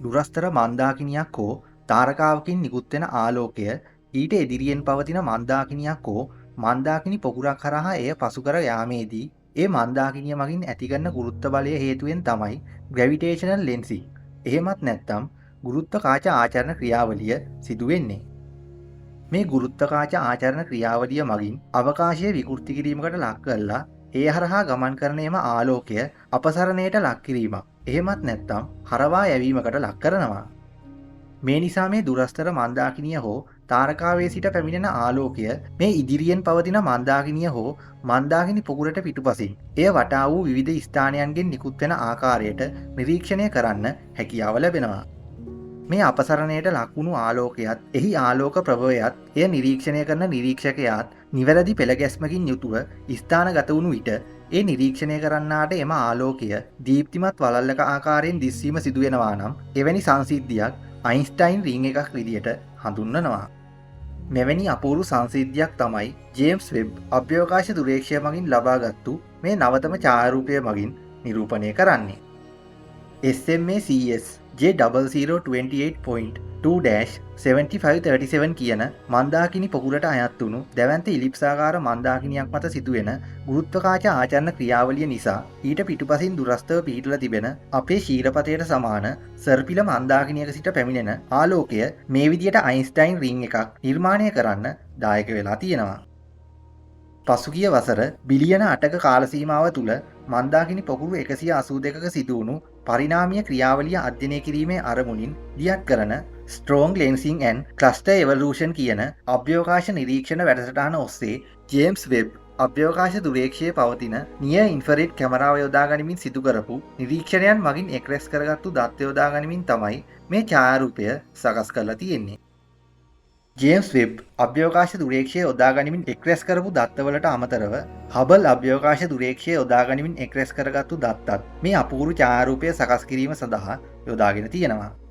දුරස්තර මන්දාකිනියක් හෝ තාරකාවකින් නිකුත් වෙන ආලෝකය ඊට ඉදිරියෙන් පවතින මන්දාකිනියක් හෝ මන්දාකිනි පොකුරක් හරහා එය පසු කර යාමේදී ඒ මන්දාකිනිය මගින් ඇතිකරන ගුරුත්ව බලය හේතුවෙන් තමයි ග්‍රැවිටේෂනල් ලෙන්සින්. එහෙමත් නැත්නම් ගුරුත්වාකර්ෂ ආචරණ ක්‍රියාවලිය සිදු වෙන්නේ. මේ ගුරුත්වාකර්ෂ ආචරණ ක්‍රියාවලිය මගින් අවකාශය විකෘති කිරීමකට ලක් කරලා ඒ හරහා ගමන් කරන එම ආලෝකය අපසරණයට ලක් කිරීමක්. එහෙමත් නැත්නම් හරවා යැවීමකට ලක් කරනවා. මේ නිසා මේ දුරස්තර මන්දාකිනිය හෝ තාරකාවේ සිට පැමිණෙන ආලෝකය මේ ඉදිරියෙන් පවතින මන්දාකිනිය හෝ මන්දාකිනි පොකුරට පිටුපසින් එය වටා වූ විවිධ ස්ථානයන්ගෙන් නිකුත් වෙන ආකාරයට නිරීක්ෂණය කරන්න හැකියාව ලැබෙනවා. මේ අපසරණයට ලක්වුණු ආලෝකයත් එහි ආලෝක ප්‍රභවයත් එය නිරීක්ෂණය කරන නිරීක්ෂකයාත් නිවැරදි පෙළගැස්මකින් යුතුව ස්ථානගත වුණු විට ඒ නිරීක්ෂණය කරන්නාට එම ආලෝකය දීප්තිමත් වලල්ලක ආකාරයෙන් දිස්වීම සිදුවෙනවා නම් එවැනි සංසිද්ධියක් අයින්ස්ටයින් රිං එකක් විදියට හඳුන්වනවා. මෙවැනි අපූරු සංසිද්ධියක් තමයි ජේම්ස් වෙබ් අභ්‍යවකාශ දුරේක්ෂය මගින් ලබාගත්තු මේ නවතම ඡායාරූපය මගින් නිරූපණය කරන්නේ. SMACS J0028.2-7537 කියන මන්දාකිනි පොකුරට අයත් වුණු දැවැන්ත ඉලිප්සාකාර මන්දාකිනියක් මත සිදුවෙන ගුරුත්වාකර්ෂ ආචරණ ක්‍රියාවලිය නිසා ඊට පිටුපසින් දුරස්තව පිහිටලා තිබෙන අපේ ශීරපතයට සමාන සර්පිල මන්දාකිනියක සිට පැමිණෙන ආලෝකය මේ විදියට අයින්ස්ටයින් රිං එකක් නිර්මාණය කරන්න දායක වෙලා තියෙනවා. පසුගිය වසර බිලියන 8ක කාල සීමාව තුළ මන්දාකිනි පොකුරු 182ක සිදු වුණු පරිණාමීය ක්‍රියාවලිය අධ්‍යයනය කිරීමේ අරමුණින් දියත් කරන ස්ට්‍රෝං ලෙන්සිං ඇන් ක්ලස්ටර් එවලූෂන් කියන අභ්‍යවකාශ නිරීක්ෂණ වැඩසටහන ඔස්සේ ජේම්ස් වෙබ් අභ්‍යවකාශ දුරේක්ෂයේ පවතින නියර් ඉන්ෆ්‍රාරෙඩ් කැමරාව යොදා ගනිමින් සිදු කරපු නිරීක්ෂණයන් මගින් එක්රැස් කරගත්තු දත්ත යොදා ගනිමින් තමයි මේ ඡායාරූපය සකස් කරලා තියෙන්නේ. ජේම්ස් වෙබ් අභ්‍යවකාශ දුරේක්ෂය යොදා ගනිමින් එක්රැස් කරපු දත්තවලට අමතරව හබල් අභ්‍යවකාශ දුරේක්ෂය යොදා ගනිමින් එක්රැස් කරගත්තු දත්තත් මේ අපූරු ඡායාරූපය සකස් කිරීම සඳහා යොදාගෙන තියෙනවා.